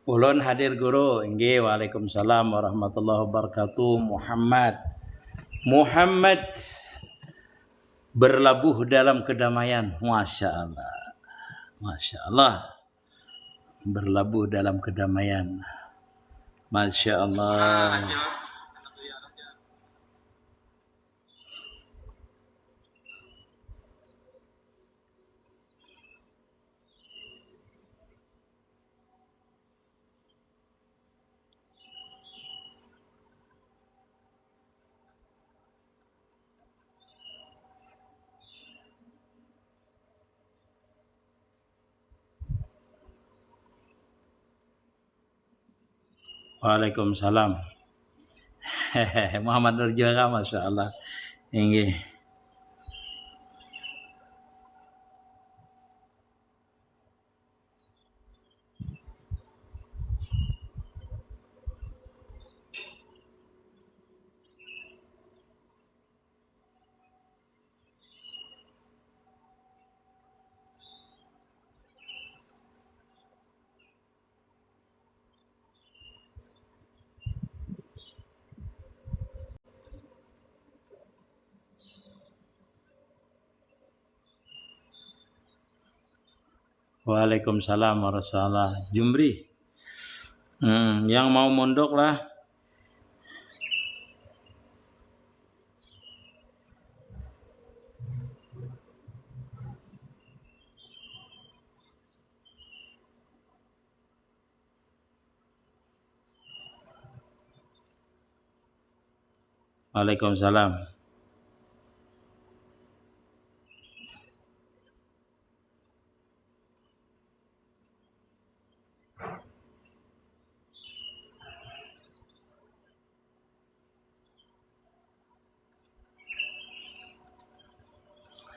Ulun hadir guru, inggih waalaikumsalam warahmatullahi wabarakatuh. Muhammad berlabuh dalam kedamaian. Masya Allah, masya Allah, berlabuh dalam kedamaian. Masya Allah. Waalaikumsalam. Muhammad Nurjaga, masya Allah. Inggih. Waalaikumsalam warahmatullahi wabarakatuh. Jumri. Yang mau mondok lah. Waalaikumsalam.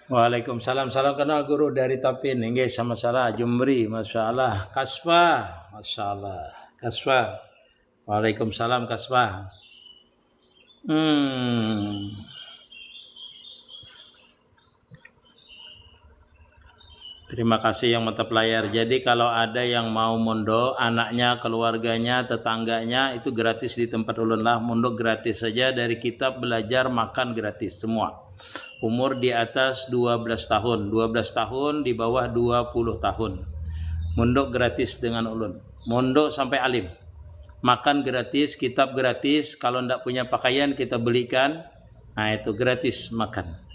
Waalaikumsalam. Salam kenal guru dari Tapin. Inggih sama salah Jumri, masya Allah. Kasfa, masya Allah. Kasfa. Waalaikumsalam Kasfa. Terima kasih yang mantap layar. Jadi kalau ada yang mau mondok, anaknya, keluarganya, tetangganya, itu gratis di tempat ulun lah. Mondok gratis saja, dari kitab, belajar, makan gratis semua. Umur di atas 12 tahun, 12 tahun di bawah 20 tahun. Mondok gratis dengan ulun. Mondok sampai alim. Makan gratis, kitab gratis. Kalau ndak punya pakaian kita belikan. Nah itu gratis makan.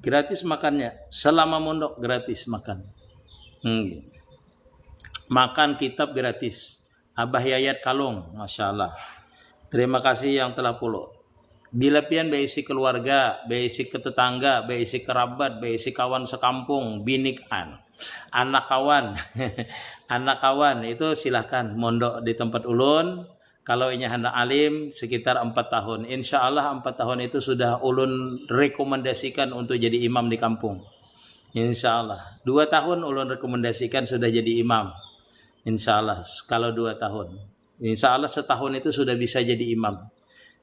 Gratis makannya. Selama mondok gratis makan. Makan kitab gratis. Abah Yayat Kalung, masya Allah. Terima kasih yang telah follow. Bila pian beisi keluarga, beisi tetangga, beisi kerabat, beisi kawan sekampung, binikan, anak kawan, anak kawan itu silahkan mondok di tempat ulun. Kalau ini hendak alim sekitar 4 tahun. Insya Allah 4 tahun itu sudah ulun rekomendasikan untuk jadi imam di kampung. Insya Allah 2 tahun ulun rekomendasikan sudah jadi imam. Insya Allah kalau 2 tahun. Insya Allah setahun itu sudah bisa jadi imam.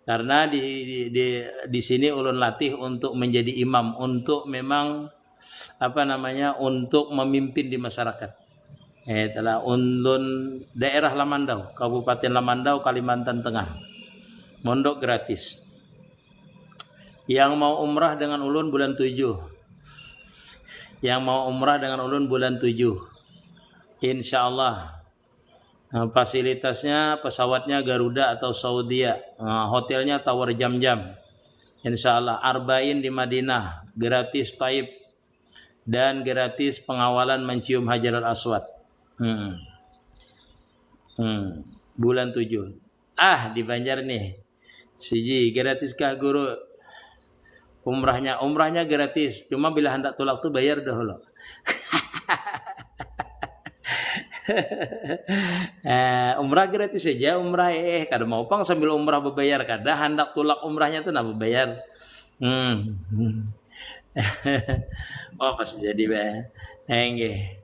Karena di sini ulun latih untuk menjadi imam, untuk memang untuk memimpin di masyarakat. Telah ulun daerah Lamandau, Kabupaten Lamandau, Kalimantan Tengah. Mondok gratis. Yang mau umrah dengan ulun bulan 7. Yang mau umrah dengan ulun bulan 7. Insya Allah. Fasilitasnya pesawatnya Garuda atau Saudia, hotelnya Tower Jam-Jam. Insya Allah Arba'in di Madinah, gratis Taib, dan gratis pengawalan mencium Hajarul Aswad. Bulan 7. Di Banjar nih. Siji gratis kah guru? Umrahnya gratis. Cuma bila hendak tolak tuh bayar dahulu. Umrah gratis saja, umrah kada mau pang sambil umrah berbayar, kada hendak tolak umrahnya tuh nak berbayar. Pas jadi enggih.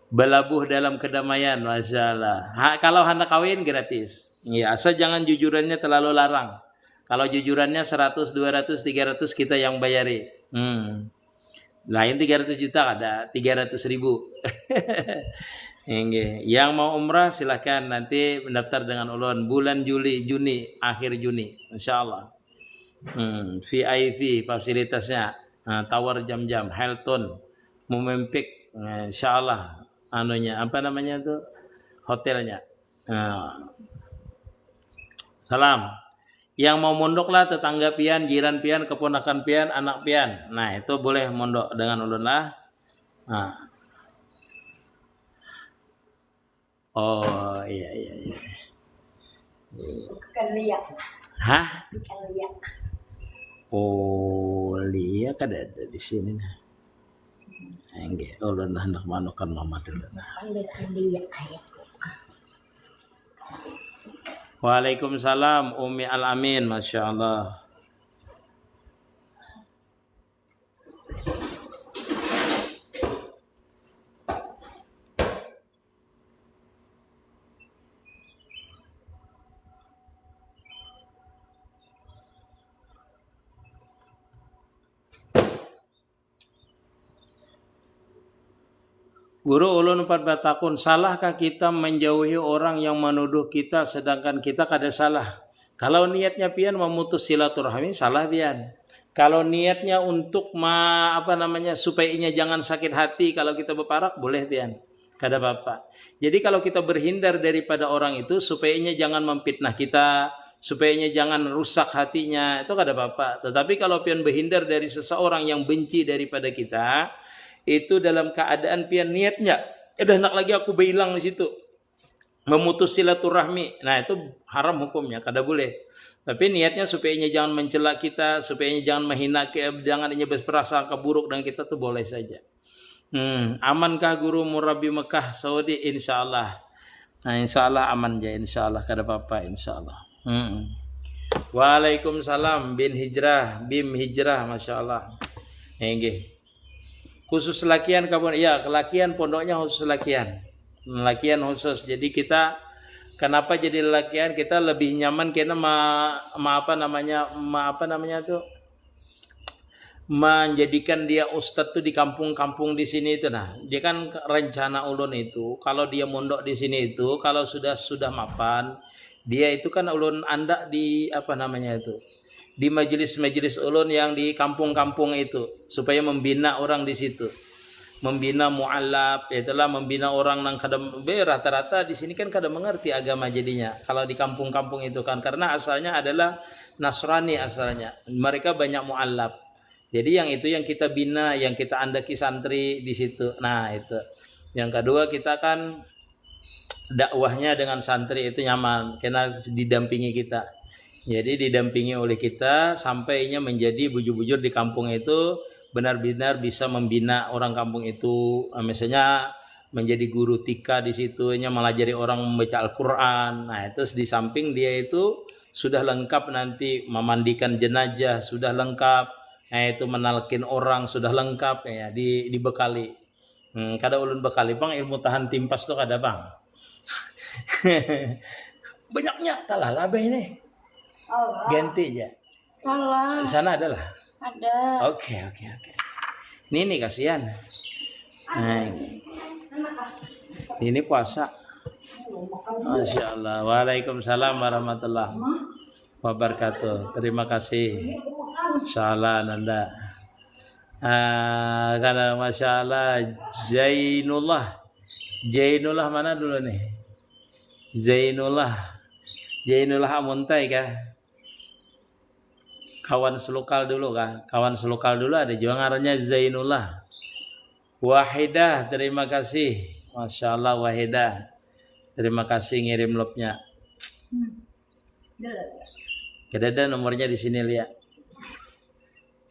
Belabuh dalam kedamaian, masya Allah. Kalau hendak kawin gratis. Ya, asal jangan jujurannya terlalu larang. Kalau jujurannya 100, 200, 300 kita yang bayari. Lain 300 juta ada 300 ribu. Nggih. Yang mau umrah silahkan nanti mendaftar dengan ulun bulan Juni, akhir Juni, insyaallah. VIP fasilitasnya, tower jam-jam, Hilton, Movenpick, insyaallah anunya apa namanya tuh hotelnya. Salam. Yang mau mondok lah tetangga pian, jiran pian, keponakan pian, anak pian. Nah itu boleh mondok dengan ulun lah. Nah. Oh iya. Bukan lihat. Hah? Bukan lihat. Oh lihat ada di sini. Enggak, ulun hendak manukan mama dulu. Panggil lihat ayah. Waalaikumsalam Umi Al-Amin, Masya Allah. Guru ulun 14 tahun, salahkah kita menjauhi orang yang menuduh kita sedangkan kita kada salah? Kalau niatnya pian memutus silaturahmi, salah pian. Kalau niatnya untuk supaya inya jangan sakit hati kalau kita berparak, boleh pian. Kada apa-apa. Jadi kalau kita berhindar daripada orang itu supaya inya jangan memfitnah kita, supaya inya jangan rusak hatinya, itu kada apa-apa. Tetapi kalau pian berhindar dari seseorang yang benci daripada kita, itu dalam keadaan pian niatnya hendak lagi aku bilang di situ memutus silaturahmi, nah itu haram hukumnya, kada boleh. Tapi niatnya supaya jangan mencela kita, supaya jangan menghina kita, jangan berprasangka buruk dengan kita, tuh boleh saja. Amankah guru Murabi Mekah Saudi? Insyaallah. Nah insyaallah aman ya, insyaallah kada apa-apa insyaallah. Waalaikumsalam Bim Hijrah, Masya Allah. Nggih. Khusus lakian kapan? Ya, lakian pondoknya khusus lakian khusus. Jadi kita kenapa jadi lakian? Kita lebih nyaman karena menjadikan dia ustadz tuh di kampung-kampung di sini itu. Nah, dia kan rencana ulun itu kalau dia mondok di sini itu kalau sudah mapan, dia itu kan ulun anda di di majelis-majelis ulun yang di kampung-kampung itu supaya membina orang di situ, membina mu'allaf, itulah membina orang nang kada rata-rata di sini kan kada mengerti agama jadinya kalau di kampung-kampung itu kan, karena asalnya adalah Nasrani asalnya, mereka banyak mu'allaf. Jadi yang itu yang kita bina, yang kita andaki santri di situ. Nah itu yang kedua, kita kan dakwahnya dengan santri itu nyaman karena didampingi kita. Jadi didampingi oleh kita sampainya menjadi bujur-bujur di kampung itu benar-benar bisa membina orang kampung itu. Misalnya menjadi guru tika di situnya, melajari orang membaca Al-Qur'an. Nah, itu di samping dia itu sudah lengkap nanti memandikan jenazah, sudah lengkap. Nah, itu menalkin orang sudah lengkap ya, dibekali. Kada ulun bekali bang ilmu tahan timpas tuh kada bang. Banyaknya talah labeh ini. Ganti aja. Salah. Di sana adalah. Ada. Oke. Ini kasihan. Nah, ini puasa. Masya Allah. Waalaikumsalam warahmatullahi wabarakatuh. Terima kasih. Salah Nanda. Karena Masya Allah Zainullah mana dulu nih? Zainullah Amuntai kah? Kawan selokal dulu kah? Kawan selokal dulu ada juga ngarannya Zainullah. Wahidah, terima kasih. Masya Allah Wahidah. Terima kasih ngirim lobnya. Ada nomornya di sini lihat.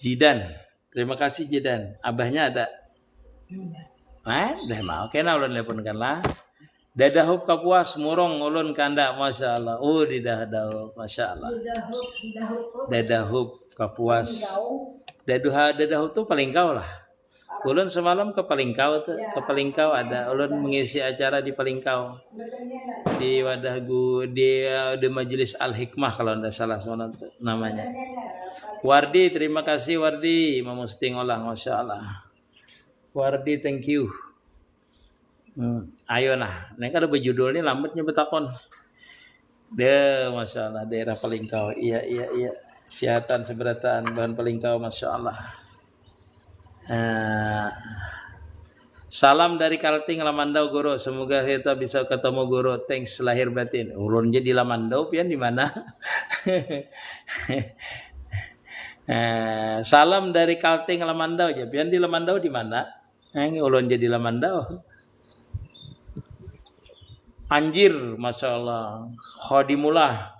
Zidan, terima kasih Zidan. Abahnya ada. Dah mau kena ulun teleponkan lah. Dadahub kapuas murong ulun kanda, Masya Allah. Di dadahub, Masya Allah. Dadahub kapuas. Dadahub tuh paling kau lah. Ulun semalam ke Palingkau tuh, ke Palingkau ada ulun mengisi acara di Palingkau. Di di Majelis Al-Hikmah kalau tidak salah namanya. Wardi, terima kasih Wardi, memusting olah, Masya Allah. Wardi, thank you. Ayo nah, nek ada berjudul ini lambatnya betakon. Deh, masya Allah, daerah Palingkau. Iya, iya, iya. Kesehatan seberataan bahan Palingkau, masya Allah. Salam dari Kalting Lamandau Guru. Semoga kita bisa ketemu Guru. Thanks lahir batin. Ulun jadi Lamandau pian di mana? Salam dari Kalting Lamandau aja. Pian di Lamandau di mana? Ini ulun jadi Lamandau. Anjir, masya Allah. Khadimullah.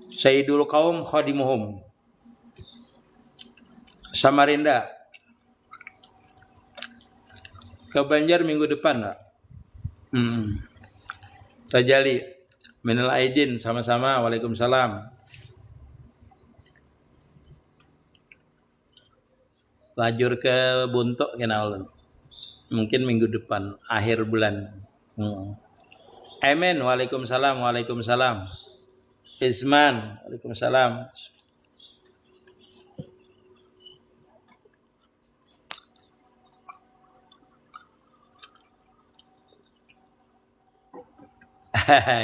Sayyidul kaum khadimuhum. Samarinda. Ke Banjar minggu depan, Pak. Tajali. Minal aidin sama-sama. Waalaikumsalam. Lajur ke Buntok kenal. Mungkin minggu depan, akhir bulan. Amin. Waalaikumsalam. Waalaikumsalam. Isman. Waalaikumsalam.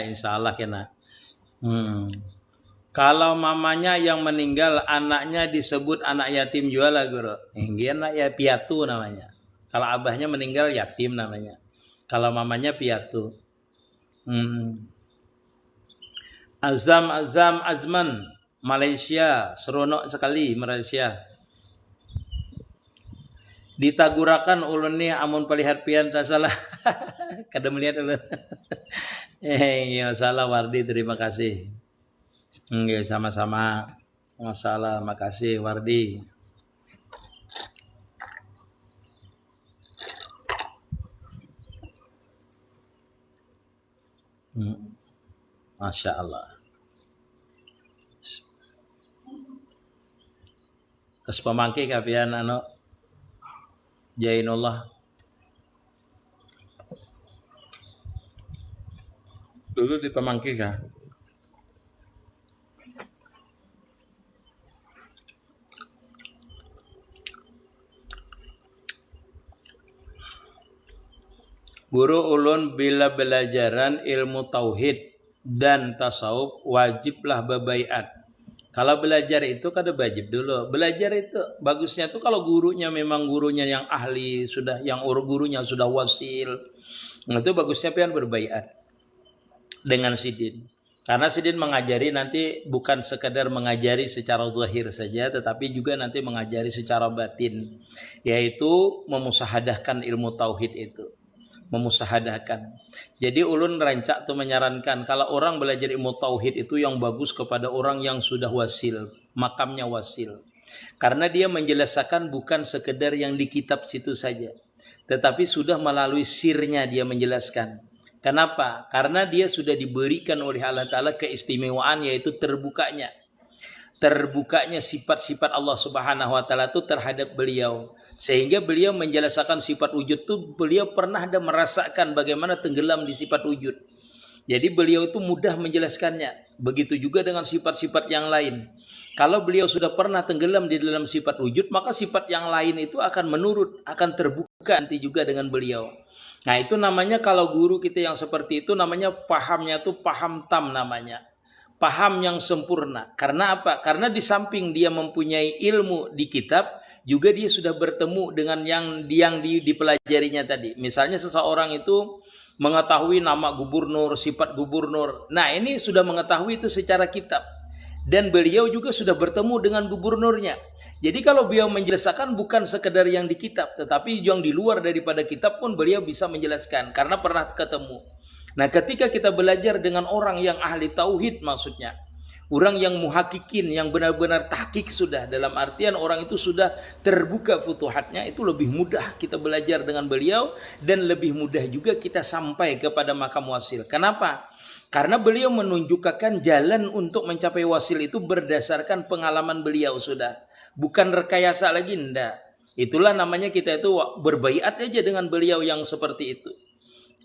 Insya Allah kena. Kalau mamanya yang meninggal, anaknya disebut anak yatim juga lah Guru. Ini anak ya piatu namanya. Kalau abahnya meninggal yatim namanya. Kalau mamanya piatu. Azman, Malaysia, seronok sekali Malaysia. Ditagurakan ulun ni amun palihat pian tak salah. Kada melihat ulun. Ya salah Wardi, terima kasih. Sama-sama. Masalah, makasih Wardi. Masya Allah. Kes pemangki kapian Jainullah. Dulu di pemangki kah? Guru ulun bila belajaran ilmu tauhid dan tasawuf wajiblah babaiat. Kalau belajar itu kada wajib dulu. Belajar itu bagusnya tuh kalau gurunya memang gurunya yang ahli sudah, yang gurunya sudah wasil. Itu bagusnya pian berbaiat dengan sidin. Karena sidin mengajari nanti bukan sekadar mengajari secara zahir saja, tetapi juga nanti mengajari secara batin, yaitu memusahadahkan ilmu tauhid itu. Memusahadahkan. Jadi ulun rancak tuh menyarankan kalau orang belajar ilmu tauhid itu yang bagus kepada orang yang sudah wasil, makamnya wasil. Karena dia menjelaskan bukan sekedar yang di kitab situ saja, tetapi sudah melalui sirnya dia menjelaskan. Kenapa? Karena dia sudah diberikan oleh Allah Ta'ala keistimewaan, yaitu terbukanya sifat-sifat Allah Subhanahu wa taala itu terhadap beliau. Sehingga beliau menjelaskan sifat wujud itu, beliau pernah ada merasakan bagaimana tenggelam di sifat wujud. Jadi beliau itu mudah menjelaskannya. Begitu juga dengan sifat-sifat yang lain. Kalau beliau sudah pernah tenggelam di dalam sifat wujud, maka sifat yang lain itu akan menurut, akan terbuka nanti juga dengan beliau. Nah itu namanya kalau guru kita yang seperti itu namanya pahamnya itu paham tam namanya. Paham yang sempurna. Karena apa? Karena di samping dia mempunyai ilmu di kitab, juga dia sudah bertemu dengan yang dipelajarinya tadi. Misalnya seseorang itu mengetahui nama gubernur, sifat gubernur. Nah ini sudah mengetahui itu secara kitab. Dan beliau juga sudah bertemu dengan gubernurnya. Jadi kalau beliau menjelaskan bukan sekedar yang di kitab, tetapi yang di luar daripada kitab pun beliau bisa menjelaskan. Karena pernah ketemu. Nah ketika kita belajar dengan orang yang ahli tauhid maksudnya, orang yang muhakikin, yang benar-benar tahqiq sudah, dalam artian orang itu sudah terbuka futuhatnya, itu lebih mudah kita belajar dengan beliau dan lebih mudah juga kita sampai kepada makam wasil. Kenapa? Karena beliau menunjukkan jalan untuk mencapai wasil itu berdasarkan pengalaman beliau sudah. Bukan rekayasa lagi, enggak. Itulah namanya kita itu berbaiat aja dengan beliau yang seperti itu.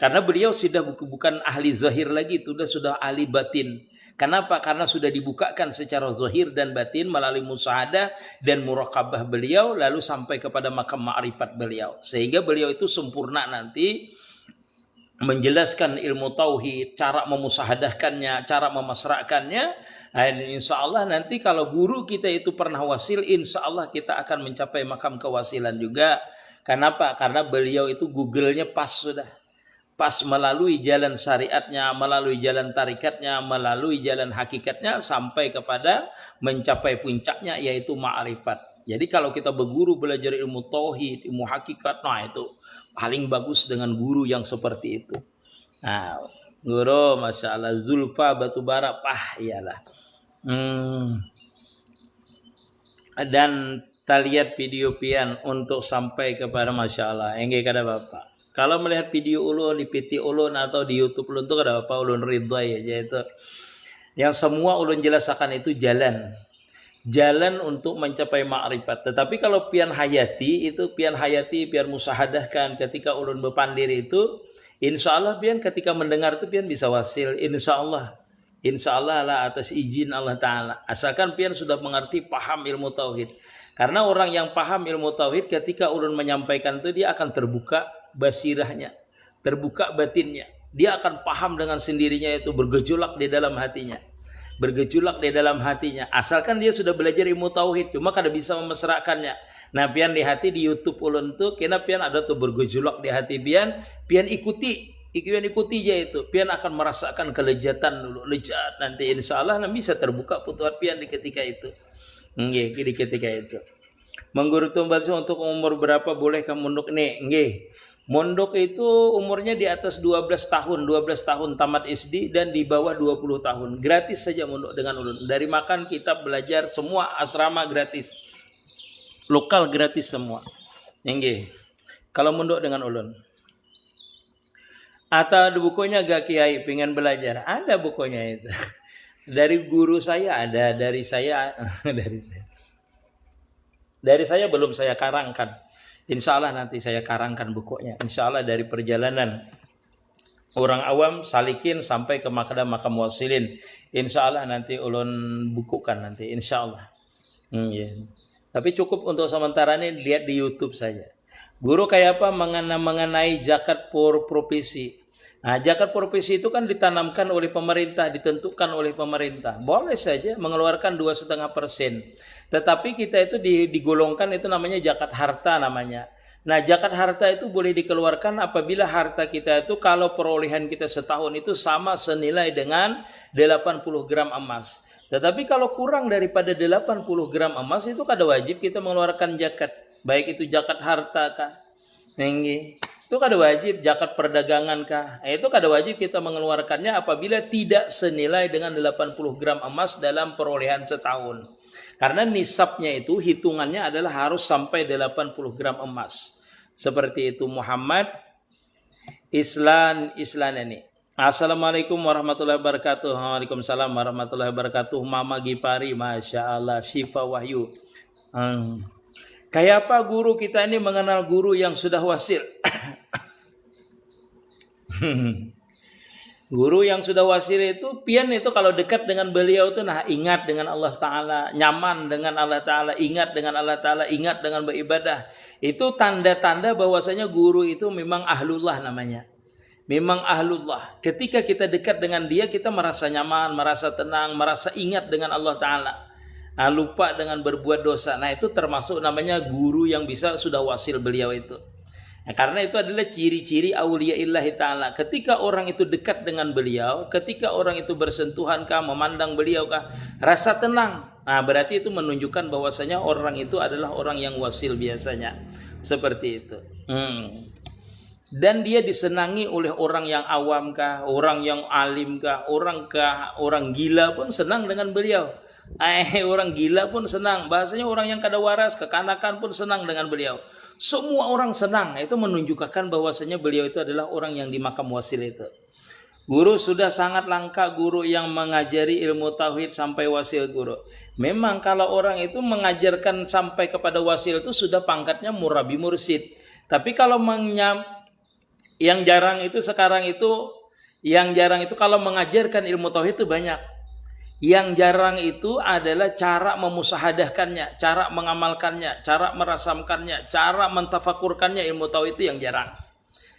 Karena beliau sudah bukan ahli zahir lagi, itu sudah ahli batin. Kenapa? Karena sudah dibukakan secara zahir dan batin melalui musyahadah dan muraqabah beliau, lalu sampai kepada makam ma'rifat beliau. Sehingga beliau itu sempurna nanti menjelaskan ilmu tauhid, cara memusahadahkannya, cara memasrakkannya. Dan insya Allah nanti kalau guru kita itu pernah wasil, insya Allah kita akan mencapai makam kewasilan juga. Kenapa? Karena beliau itu Google-nya pas sudah. Pas melalui jalan syariatnya, melalui jalan tarikatnya, melalui jalan hakikatnya, sampai kepada mencapai puncaknya yaitu ma'rifat. Jadi kalau kita berguru belajar ilmu tauhid, ilmu hakikat, nah itu paling bagus dengan guru yang seperti itu. Nah, guru Masya Allah, Zulfa Batubara, iyalah. Dan kita lihat video pian untuk sampai kepada Masya Allah. Enggak kada Bapak. Kalau melihat video ulun di PT ulun atau di YouTube ulun tuh kada Bapak ulun ridhoi aja itu. Yang semua ulun jelaskan itu jalan. Jalan untuk mencapai ma'rifat. Tetapi kalau pian hayati itu pian musahadahkan ketika ulun berpandir itu, insya Allah pian ketika mendengar itu pian bisa wasil. Insya Allah lah atas izin Allah Ta'ala. Asalkan pian sudah mengerti, paham ilmu tauhid. Karena orang yang paham ilmu tauhid ketika ulun menyampaikan itu dia akan terbuka basirahnya, terbuka batinnya. Dia akan paham dengan sendirinya, itu bergejolak di dalam hatinya. Bergejolak di dalam hatinya. Asalkan dia sudah belajar ilmu tauhid, cuma kada bisa memesrakannya. Nah, pian di hati di YouTube ulun tuh, kena pian ada tuh bergejolak di hati pian ikuti aja itu. Pian akan merasakan kelejatan dulu, lejat. Nanti insya Allah bisa terbuka putuhan pian di ketika itu. Nggih, di ketika itu. Mengguru tumbal untuk umur berapa boleh kamu mondok nih? Nggih. Mondok itu umurnya di atas 12 tahun tamat SD dan di bawah 20 tahun. Gratis saja mondok dengan ulun. Dari makan, kitab, belajar, semua asrama gratis. Lokal gratis semua. Nggih. Kalau mondok dengan ulun. Atau bukunya gak kiai pengen belajar? Ada bukunya itu. Dari guru saya ada, dari saya belum saya karangkan. Insya Allah nanti saya karangkan bukunya. Insya Allah dari perjalanan orang awam salikin sampai ke makam wasilin. Insya Allah nanti ulun bukukan nanti. Insya Allah. Yeah. Tapi cukup untuk sementara ini lihat di YouTube saja. Guru kayak apa mengenai zakat profesi. Nah, zakat profesi itu kan ditanamkan oleh pemerintah, ditentukan oleh pemerintah. Boleh saja mengeluarkan 2,5%. Tetapi kita itu digolongkan itu namanya zakat harta namanya. Nah, zakat harta itu boleh dikeluarkan apabila harta kita itu kalau perolehan kita setahun itu sama senilai dengan 80 gram emas. Tetapi kalau kurang daripada 80 gram emas itu kada wajib kita mengeluarkan zakat. Baik itu zakat harta kah? Itu kada wajib zakat perdagangan kah? Itu kada wajib kita mengeluarkannya apabila tidak senilai dengan 80 gram emas dalam perolehan setahun. Karena nisabnya itu hitungannya adalah harus sampai 80 gram emas. Seperti itu Muhammad Islan ini. Assalamualaikum warahmatullahi wabarakatuh. Waalaikumsalam warahmatullahi wabarakatuh. Mama Gipari, Masya Allah, Sifa Wahyu. Kayak apa guru kita ini mengenal guru yang sudah wasil? Guru yang sudah wasil itu pian itu kalau dekat dengan beliau itu nah ingat dengan Allah Ta'ala, nyaman dengan Allah Ta'ala, ingat dengan Allah Ta'ala, ingat dengan beribadah. Itu tanda-tanda bahwasanya guru itu memang ahlullah namanya. Memang ahlullah. Ketika kita dekat dengan dia kita merasa nyaman, merasa tenang, merasa ingat dengan Allah Ta'ala. Nah, lupa dengan berbuat dosa. Nah itu termasuk namanya guru yang bisa sudah wasil beliau itu. Nah, karena itu adalah ciri-ciri auliyaillah ta'ala. Ketika orang itu dekat dengan beliau, ketika orang itu bersentuhan kah, memandang beliau kah, rasa tenang. Nah, berarti itu menunjukkan bahwasanya orang itu adalah orang yang wasil biasanya. Seperti itu. Dan dia disenangi oleh orang yang awam kah, orang yang alim kah, orang gila pun senang dengan beliau. Orang gila pun senang. Bahasanya orang yang kada waras, kekanakan pun senang dengan beliau. Semua orang senang. Itu menunjukkan bahwasanya beliau itu adalah orang yang di makam wasil itu. Guru sudah sangat langka guru yang mengajari ilmu tauhid sampai wasil guru. Memang kalau orang itu mengajarkan sampai kepada wasil itu sudah pangkatnya murabi mursid. Tapi kalau yang jarang itu sekarang itu, yang jarang itu kalau mengajarkan ilmu tauhid itu banyak. Yang jarang itu adalah cara memusahadahkannya, cara mengamalkannya, cara merasamkannya, cara mentafakurkannya. Ilmu tauhid itu yang jarang.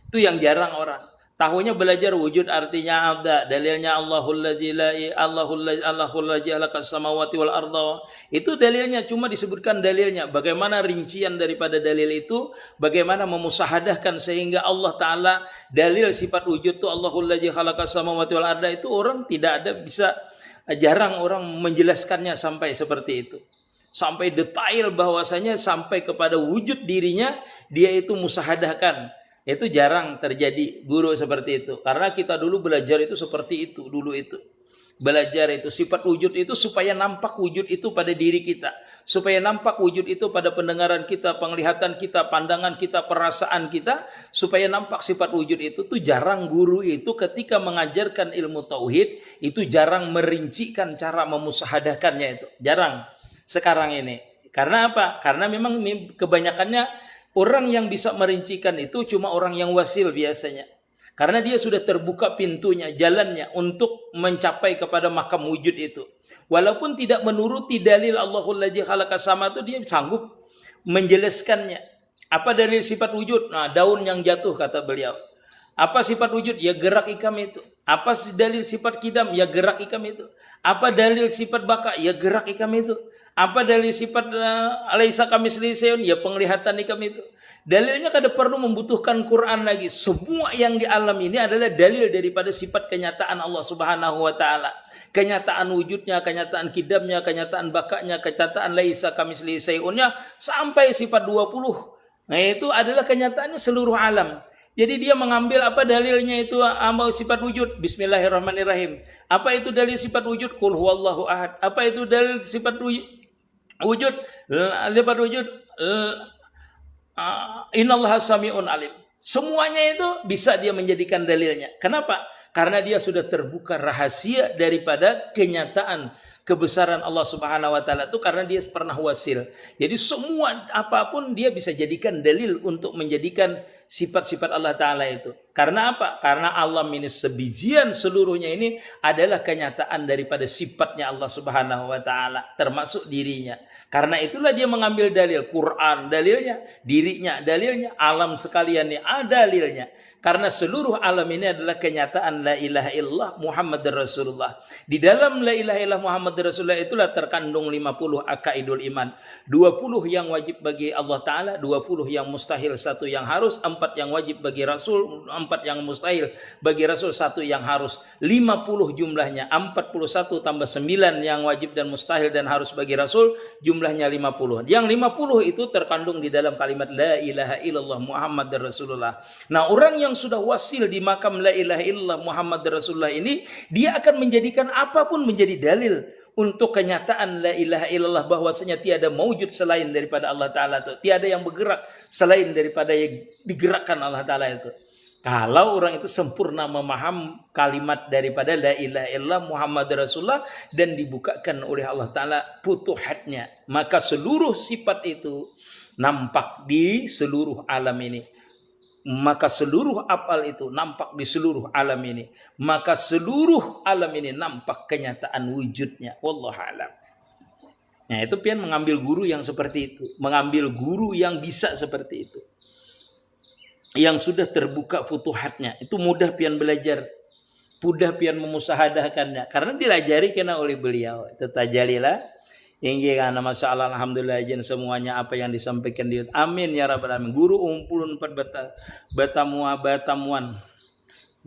Itu yang jarang orang. Tahunya belajar wujud artinya ada, dalilnya Allahul ladzi la Allahul ladzi khalaqas samawati wal arda. Itu dalilnya, cuma disebutkan dalilnya. Bagaimana rincian daripada dalil itu, bagaimana memusahadahkan sehingga Allah taala dalil sifat wujud itu Allahul ladzi khalaqas samawati wal arda itu orang tidak ada bisa, jarang orang menjelaskannya sampai seperti itu. Sampai detail bahwasanya sampai kepada wujud dirinya dia itu musahadahkan. Itu jarang terjadi guru seperti itu. Karena kita dulu belajar itu seperti itu dulu itu. Belajar itu sifat wujud itu supaya nampak wujud itu pada diri kita. Supaya nampak wujud itu pada pendengaran kita, penglihatan kita, pandangan kita, perasaan kita. Supaya nampak sifat wujud itu tuh jarang guru itu ketika mengajarkan ilmu tauhid itu jarang merincikan cara memusahadahkannya itu. Jarang sekarang ini. Karena apa? Karena memang kebanyakannya orang yang bisa merincikan itu cuma orang yang wasil biasanya. Karena dia sudah terbuka pintunya, jalannya untuk mencapai kepada makam wujud itu. Walaupun tidak menuruti dalil Allahul ladzi khalaqas sama itu, dia sanggup menjelaskannya. Apa dalil sifat wujud? Nah, daun yang jatuh kata beliau. Apa sifat wujud? Ya gerak ikam itu. Apa dalil sifat kidam? Ya gerak ikam itu. Apa dalil sifat baka? Ya gerak ikam itu. Apa dalil sifat alaisa kamitslihi syai'un? Ya penglihatan ikam itu. Dalilnya kada perlu membutuhkan Quran lagi. Semua yang di alam ini adalah dalil daripada sifat kenyataan Allah Subhanahu wa taala. Kenyataan wujudnya, kenyataan kidamnya, kenyataan bakanya, kenyataan laisa kamitslihi syai'unnya sampai sifat 20. Nah, itu adalah kenyataannya seluruh alam. Jadi dia mengambil apa dalilnya itu amal sifat wujud, bismillahirrahmanirrahim. Apa itu dalil sifat wujud? Qul huwallahu ahad. Apa itu dalil sifat wujud? Sifat wujud innallaha sami'un alim. Semuanya itu bisa dia menjadikan dalilnya. Kenapa? Karena dia sudah terbuka rahasia daripada kenyataan kebesaran Allah Subhanahu wa taala itu karena dia pernah wasil. Jadi semua apapun dia bisa jadikan dalil untuk menjadikan sifat-sifat Allah taala itu. Karena apa? Karena alam ini sebijian seluruhnya ini adalah kenyataan daripada sifatnya Allah Subhanahu wa taala termasuk dirinya. Karena itulah dia mengambil dalil Quran dalilnya, dirinya dalilnya, alam sekalian ini ada dalilnya. Karena seluruh alam ini adalah kenyataan la ilaha illallah Muhammadur Rasulullah. Di dalam la ilaha illallah Muhammadur Rasulullah itulah terkandung 50 akaidul iman. 20 yang wajib bagi Allah Ta'ala, 20 yang mustahil, 1 yang harus, 4 yang wajib bagi Rasul, 4 yang mustahil bagi Rasul, 1 yang harus. 50 jumlahnya, 41 tambah 9 yang wajib dan mustahil dan harus bagi Rasul, jumlahnya 50. Yang 50 itu terkandung di dalam kalimat la ilaha illallah Muhammadur Rasulullah. Nah, orang yang sudah wasil di makam la ilaha illallah Muhammad Rasulullah ini, dia akan menjadikan apapun menjadi dalil untuk kenyataan la ilaha illallah bahwasanya tiada maujud selain daripada Allah Ta'ala itu. Tiada yang bergerak selain daripada yang digerakkan Allah Ta'ala itu. Kalau orang itu sempurna memaham kalimat daripada la ilaha illallah Muhammad Rasulullah dan dibukakan oleh Allah Ta'ala futuhatnya, maka seluruh sifat itu nampak di seluruh alam ini. Maka seluruh apal itu nampak di seluruh alam ini. Maka seluruh alam ini nampak kenyataan wujudnya. Wallahu a'lam. Nah, itu pian mengambil guru yang seperti itu. Mengambil guru yang bisa seperti itu. Yang sudah terbuka futuhatnya. Itu mudah pian belajar. Mudah pian memusahadahkannya. Karena dilajari kena oleh beliau. Itu tajalilah. Hingga karena masalah alhamdulillah izin semuanya apa yang disampaikan di amin ya rabbal alamin. Guru umpulun 4 batamuan.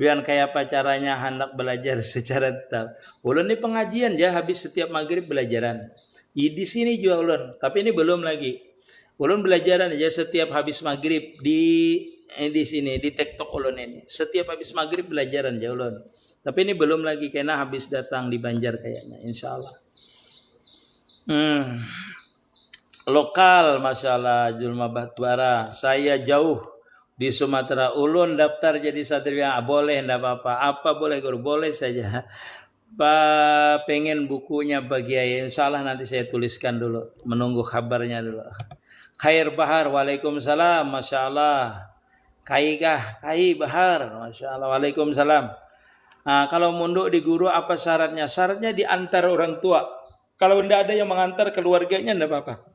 Biar kayak apa caranya hendak belajar secara tetap. Ulun ini pengajian ya habis setiap maghrib belajaran. Di sini juga ulun, tapi ini belum lagi. Ulun belajaran aja setiap habis maghrib di sini di TikTok ulun ini. Setiap habis maghrib belajaran aja ulun. Tapi ini belum lagi karena habis datang di Banjar kayaknya insyaallah. Lokal masalah Julma Batubara. Saya jauh di Sumatera. Ulun daftar jadi satria. Boleh enggak apa-apa. Apa boleh guru? Boleh saja. Pengen bukunya bagi ayah. Insyaallah nanti saya tuliskan dulu. Menunggu kabarnya dulu. Khair Bahar. Waalaikumsalam. Masya Allah. Kai Bahar. Masya Allah. Waalaikumsalam. Kalau mondok di guru apa syaratnya? Syaratnya diantar orang tua. Kalau tidak ada yang mengantar keluarganya tidak apa-apa.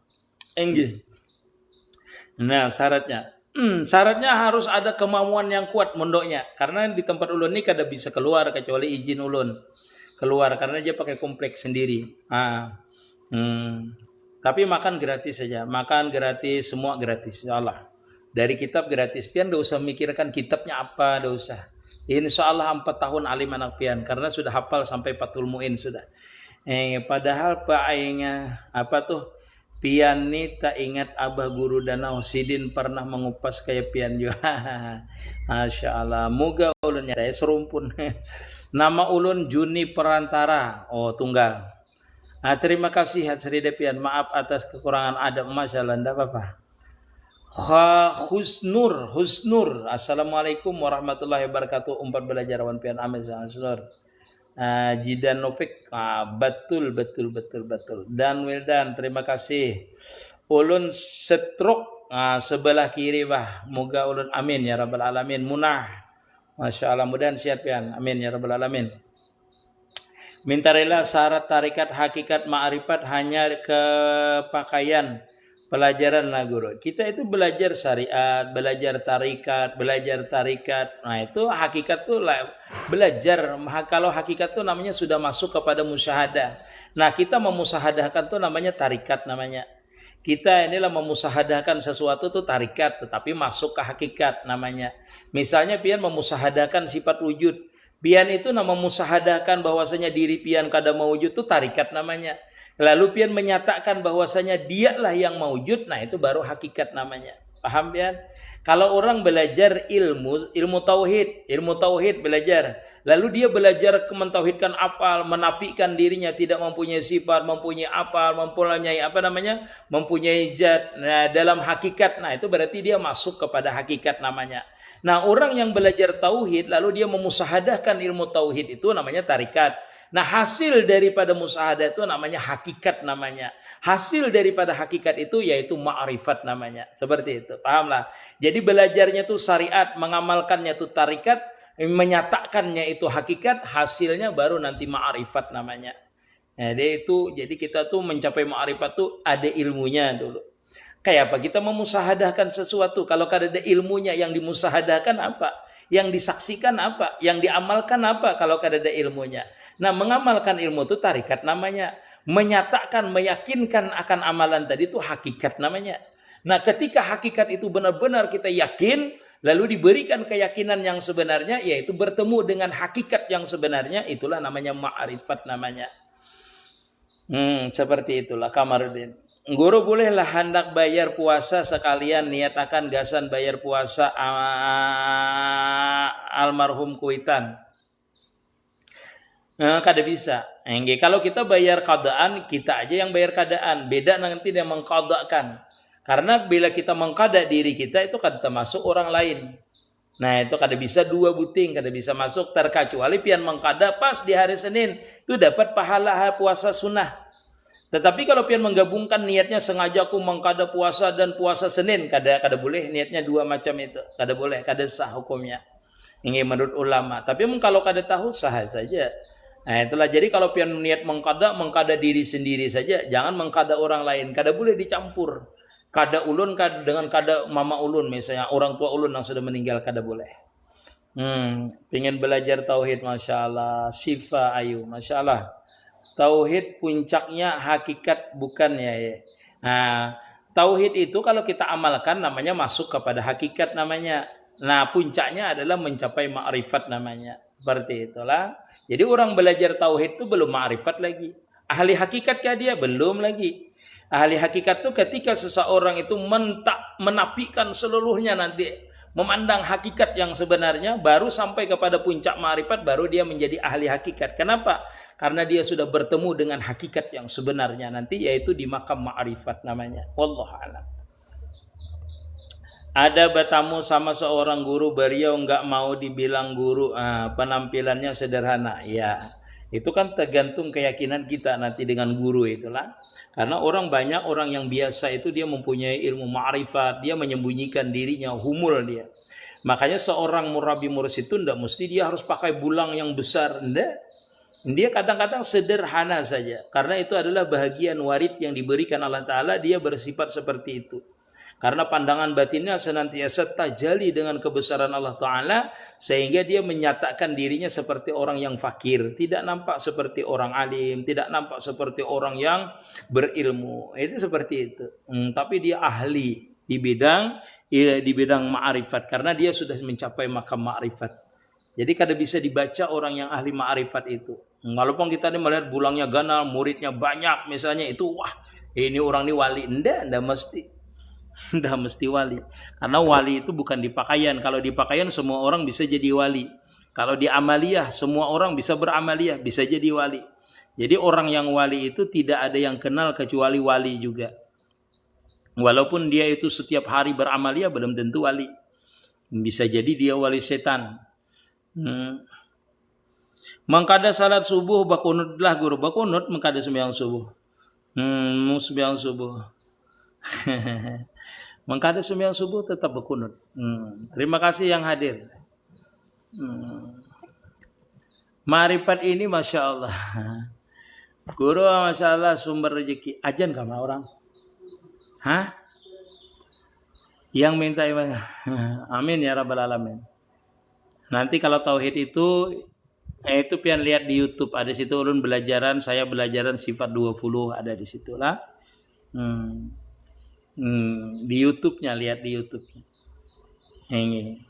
Enggih. Nah syaratnya. Syaratnya harus ada kemauan yang kuat mondoknya. Karena di tempat ulun ini kada bisa keluar kecuali izin ulun keluar karena dia pakai kompleks sendiri. Tapi makan gratis saja, makan gratis, semua gratis, insya Allah. Dari kitab gratis, pian tidak usah mikirkan kitabnya apa, tidak usah. Insya Allah 4 tahun alim anak pian karena sudah hafal sampai Fathul Muin sudah. Padahal Pak Aingnya apa tuh? Pian ni tak ingat abah guru danau Sidin pernah mengupas kayak pian juga. Masya Allah. Moga ulun nyata serumpun. Nama ulun Juni Perantara. Oh tunggal. Terima kasih Hatsri Depian. Maaf atas kekurangan adab. Masya Allah. Tidak apa-apa. Husnur. Assalamualaikum warahmatullahi wabarakatuh. Umpat belajarwan pian amin Husnur. Jidan Novik, betul. Dan Wildan, terima kasih. Ulun setruk sebelah kiri bah. Moga ulun amin ya rabbal alamin. Munah, masya Allah, mudahan siap ya. Amin ya rabbal alamin. Minta rela syarat tarikat hakikat ma'rifat hanya kepakaian pelajaran lah guru. Kita itu belajar syariat, belajar tarikat. Nah itu hakikat tuh belajar. Kalau hakikat tuh namanya sudah masuk kepada musyahadah. Nah kita memusahadahkan tuh namanya tarikat namanya. Kita inilah memusahadahkan sesuatu tuh tarikat, tetapi masuk ke hakikat namanya. Misalnya pian memusahadahkan sifat wujud. Pian itu nama memusahadahkan bahwasanya diri pian kada mewujud tuh tarikat namanya. Lalu pian menyatakan bahwasanya dialah yang maujud, nah itu baru hakikat namanya. Paham pian? Kalau orang belajar ilmu tauhid belajar. Lalu dia belajar mentauhidkan apal, menafikan dirinya tidak mempunyai sifat, mempunyai apal, mempunyai zat. Nah, dalam hakikat, nah itu berarti dia masuk kepada hakikat namanya. Nah, orang yang belajar tauhid lalu dia memusahadahkan ilmu tauhid itu namanya tarikat. Nah, hasil daripada musahadah itu namanya hakikat namanya. Hasil daripada hakikat itu yaitu ma'rifat namanya. Seperti itu. Pahamlah. Jadi belajarnya itu syariat, mengamalkannya itu tarikat, menyatakannya itu hakikat, hasilnya baru nanti ma'rifat namanya. Jadi kita tuh mencapai ma'rifat tuh ada ilmunya dulu. Kayak apa? Kita memusahadahkan sesuatu. Kalau kada ada ilmunya, yang dimusahadahkan apa? Yang disaksikan apa? Yang diamalkan apa? Kalau kada ada ilmunya. Nah, mengamalkan ilmu itu tarikat namanya. Menyatakan, meyakinkan akan amalan tadi itu hakikat namanya. Nah, ketika hakikat itu benar-benar kita yakin, lalu diberikan keyakinan yang sebenarnya, yaitu bertemu dengan hakikat yang sebenarnya, itulah namanya ma'rifat namanya. Seperti itulah Kamarudin. Guru bolehlah hendak bayar puasa sekalian niatakan gasan bayar puasa almarhum Kuitan. Kada bisa. Kalau kita bayar qadaan, kita aja yang bayar qadaan. Beda nanti dia mengqadakan. Karena bila kita mengqada diri kita itu kada termasuk orang lain. Nah itu kada bisa dua buting, kada bisa masuk terkecuali pian mengqada pas di hari Senin itu dapat pahala puasa sunnah. Tetapi kalau pian menggabungkan niatnya sengaja aku mengqada puasa dan puasa Senin, kada boleh, niatnya dua macam itu. Kada boleh, kada sah hukumnya. Ini menurut ulama. Tapi kalau kada tahu sah saja. Nah itulah, jadi kalau pian niat mengqada diri sendiri saja, jangan mengqada orang lain. Kada boleh dicampur. Kada ulun dengan kada mama ulun, misalnya orang tua ulun yang sudah meninggal, kada boleh. Pengen belajar tauhid, masya Allah. Sifa Ayu, masya Allah. Tauhid puncaknya hakikat bukan ya. Nah, tauhid itu kalau kita amalkan namanya masuk kepada hakikat namanya. Nah, puncaknya adalah mencapai ma'rifat namanya. Seperti itulah. Jadi orang belajar tauhid itu belum ma'rifat lagi. Ahli hakikatkah dia? Belum lagi. Ahli hakikat itu ketika seseorang itu menafikan seluruhnya nanti, memandang hakikat yang sebenarnya, baru sampai kepada puncak ma'rifat, baru dia menjadi ahli hakikat. Kenapa? Karena dia sudah bertemu dengan hakikat yang sebenarnya nanti, yaitu di makam ma'rifat namanya. Wallahu a'lam. Ada bertamu sama seorang guru, beliau nggak mau dibilang guru, penampilannya sederhana. Ya, itu kan tergantung keyakinan kita nanti dengan guru itulah. Karena banyak orang yang biasa itu dia mempunyai ilmu ma'rifat, dia menyembunyikan dirinya, humul dia. Makanya seorang murabi mursyid itu tidak mesti dia harus pakai bulang yang besar, enggak. Dia kadang-kadang sederhana saja, karena itu adalah bahagian warid yang diberikan Allah Ta'ala. Dia bersifat seperti itu karena pandangan batinnya senantiasa tajali dengan kebesaran Allah Ta'ala, sehingga dia menyatakan dirinya seperti orang yang fakir, tidak nampak seperti orang alim, tidak nampak seperti orang yang berilmu. Itu seperti itu. Tapi dia ahli di bidang ma'rifat, karena dia sudah mencapai makam ma'rifat. Jadi kada bisa dibaca orang yang ahli ma'rifat itu. Walaupun kita melihat bulangnya ganal, muridnya banyak misalnya, itu wah ini orang ini wali. Enggak mesti. Enggak mesti wali. Karena wali itu bukan di pakaian. Kalau di pakaian semua orang bisa jadi wali. Kalau di amaliyah semua orang bisa beramaliyah, bisa jadi wali. Jadi orang yang wali itu tidak ada yang kenal kecuali wali juga. Walaupun dia itu setiap hari beramaliyah belum tentu wali. Bisa jadi dia wali setan. Mengkada salat subuh bakunutlah guru, bakunut mengkada sembahyang subuh. Sembahyang subuh. Mengkada sembahyang subuh tetap bakunut. Terima kasih yang hadir. Ma'rifat ini masya Allah. Guru masya Allah sumber rezeki. Ajan kama orang? Hah? Yang minta iman. Amin ya rabbal alamin. Nanti kalau tauhid itu pian lihat di YouTube, ada situ ulun belajaran, saya belajaran sifat 20 ada di situ lah. Di YouTube-nya, lihat di YouTube-nya. Ini.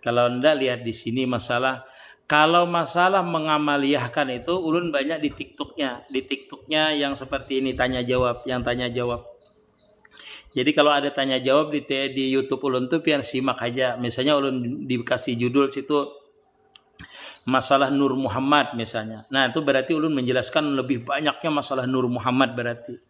Kalau enggak lihat di sini masalah. Kalau masalah mengamaliyahkan itu ulun banyak di TikTok-nya. Di TikTok-nya yang seperti ini tanya jawab, yang tanya jawab. Jadi kalau ada tanya jawab di YouTube ulun tuh pian simak aja. Misalnya ulun dikasih judul situ masalah Nur Muhammad misalnya. Nah, itu berarti ulun menjelaskan lebih banyaknya masalah Nur Muhammad berarti.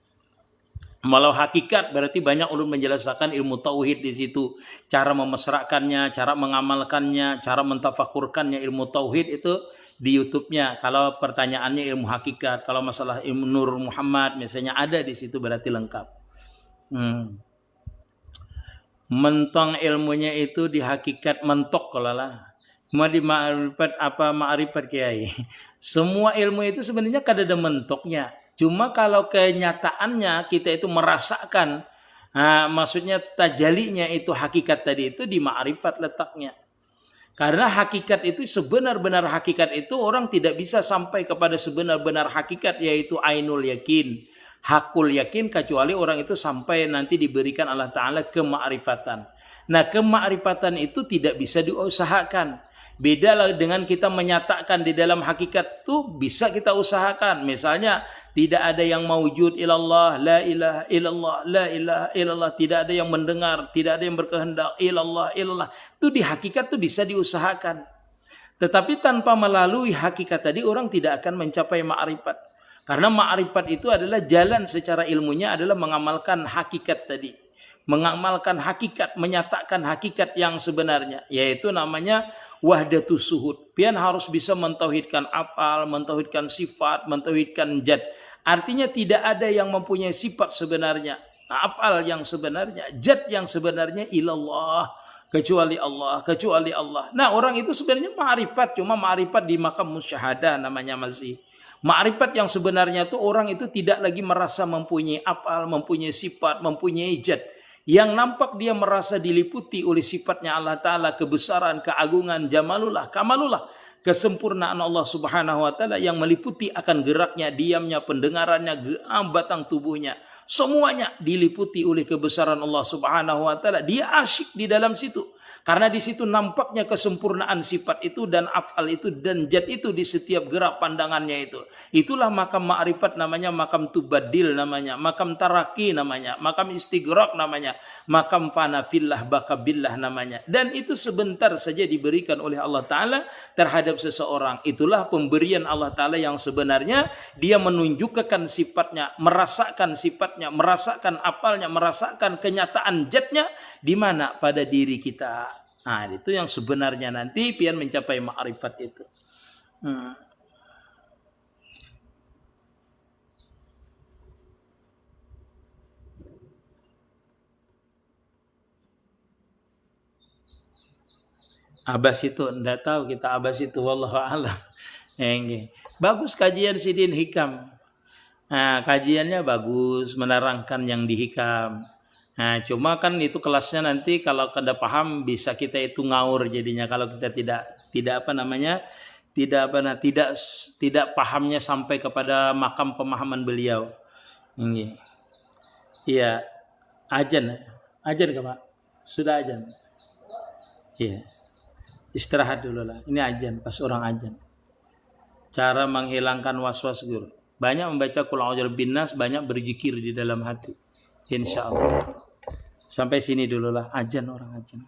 Malah hakikat berarti banyak ulun menjelaskan ilmu tauhid di situ, cara memesrakannya, cara mengamalkannya, cara mentafakurkannya ilmu tauhid itu di YouTube-nya. Kalau pertanyaannya ilmu hakikat, kalau masalah ilmu Nur Muhammad misalnya ada di situ berarti lengkap. Mentong ilmunya itu di hakikat mentok kalau lah. Cuma di ma'rifat apa ma'rifat kiai. Semua ilmu itu sebenarnya kada ada mentoknya. Cuma kalau kenyataannya kita itu merasakan, maksudnya tajalinya itu hakikat tadi itu di ma'rifat letaknya. Karena hakikat itu sebenar-benar hakikat itu orang tidak bisa sampai kepada sebenar-benar hakikat, yaitu ainul yakin, hakul yakin, kecuali orang itu sampai nanti diberikan Allah Ta'ala kema'rifatan. Nah, kema'rifatan itu tidak bisa diusahakan. Beda lah dengan kita menyatakan di dalam hakikat tuh bisa kita usahakan. Misalnya tidak ada yang maujud ilallah, la ilaha illallah, la ilaha illallah, tidak ada yang mendengar, tidak ada yang berkehendak, ilallah, ilallah. Itu di hakikat tuh bisa diusahakan. Tetapi tanpa melalui hakikat tadi orang tidak akan mencapai ma'rifat. Karena ma'rifat itu adalah jalan secara ilmunya adalah mengamalkan hakikat tadi. Mengamalkan hakikat, menyatakan hakikat yang sebenarnya. Yaitu namanya wahdatus suhud. Pian harus bisa mentauhidkan afal, mentauhidkan sifat, mentauhidkan jad. Artinya tidak ada yang mempunyai sifat sebenarnya, afal yang sebenarnya, jad yang sebenarnya ilallah. Kecuali Allah. Nah, orang itu sebenarnya ma'rifat. Cuma ma'rifat di makam musyahadah namanya masih. Ma'rifat yang sebenarnya itu orang itu tidak lagi merasa mempunyai afal, mempunyai sifat, mempunyai jad. Yang nampak dia merasa diliputi oleh sifatnya Allah Ta'ala, kebesaran, keagungan, jamalullah, kamalullah, kesempurnaan Allah Subhanahu wa Ta'ala yang meliputi akan geraknya, diamnya, pendengarannya, batang tubuhnya. Semuanya diliputi oleh kebesaran Allah Subhanahu wa Ta'ala. Dia asyik di dalam situ. Karena di situ nampaknya kesempurnaan sifat itu dan afal itu dan jad itu di setiap gerak pandangannya itu. Itulah makam ma'rifat namanya, makam tubadil namanya, makam taraki namanya, makam istighraq namanya, makam fanafillah bakabillah namanya. Dan itu sebentar saja diberikan oleh Allah Ta'ala terhadap seseorang. Itulah pemberian Allah Ta'ala yang sebenarnya dia menunjukkan sifatnya, merasakan sifatnya, merasakan apalnya, merasakan kenyataan jadnya di mana pada diri kita. Nah, itu yang sebenarnya nanti pian mencapai ma'rifat itu. Abbas itu enggak tahu kita Abbas itu wallahu alam. Bagus kajian Sidin Hikam. Nah, kajiannya bagus, menerangkan yang di Hikam. Nah, cuma kan itu kelasnya nanti kalau kada paham bisa kita itu ngaur jadinya kalau kita tidak apa namanya? Tidak pahamnya sampai kepada makam pemahaman beliau. Ini. Iya. Ajan. Ajan ke Pak? Sudah ajan. Iya. Istirahat dulu lah. Ini ajan, pas orang ajan. Cara menghilangkan was-was guru. Banyak membaca Qul a'udzu binnas, banyak berzikir di dalam hati. Insya Allah. Sampai sini dulu lah. Ajan orang ajan.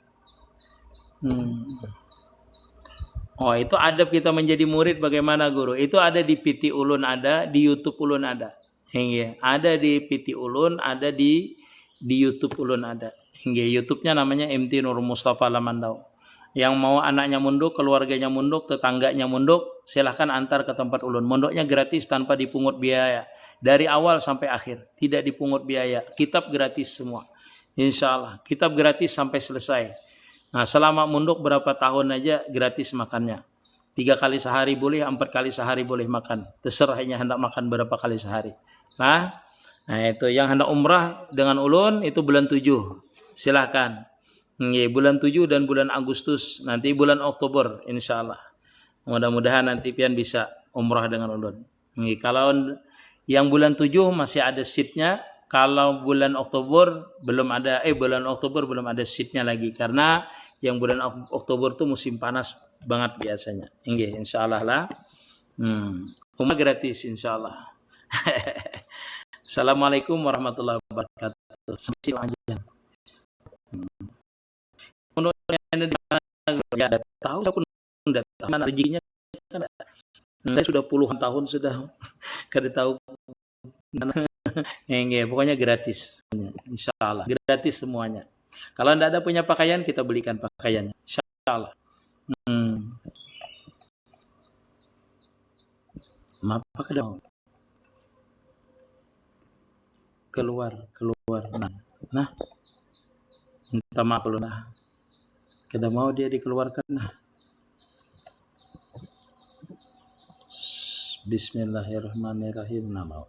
Oh, itu adab kita menjadi murid bagaimana guru? Itu ada di PT Ulun, ada di YouTube Ulun ada. Hingga ada di PT Ulun, ada di YouTube Ulun ada. Hingga YouTube-nya namanya MT Nur Mustafa Lamandau. Yang mau anaknya munduk, keluarganya munduk, tetangganya munduk, silahkan antar ke tempat Ulun. Mondoknya gratis tanpa dipungut biaya. Dari awal sampai akhir, tidak dipungut biaya. Kitab gratis semua. Insya Allah, kitab gratis sampai selesai. Nah, selama munduk berapa tahun aja gratis makannya. 3 kali sehari boleh, 4 kali sehari boleh makan. Terserah hendak makan berapa kali sehari. Nah itu yang hendak umrah dengan Ulun itu bulan 7. Silahkan. Bulan 7 dan bulan Agustus. Nanti bulan Oktober insya Allah. Mudah-mudahan nanti pian bisa umrah dengan Ulun. Kalau yang bulan 7 masih ada seatnya. Kalau bulan Oktober belum ada, bulan Oktober belum ada seatnya lagi karena yang bulan Oktober tuh musim panas banget biasanya. Insya Allah lah. Umrah gratis insya Allah. Assalamualaikum warahmatullahi wabarakatuh. Sampai aja. Ya, tahu saya pun tidak tahu mana rezekinya kan. Saya sudah puluhan tahun sudah kada tahu mana. Pokoknya gratis. Insya Allah. Gratis semuanya. Kalau tidak ada punya pakaian, kita belikan pakaiannya. Insya Allah. Apa kada mau? Keluar. Nah. Minta maaf lu nah. Kada mau dia dikeluarkan nah. Bismillahirrahmanirrahim. Nah mau.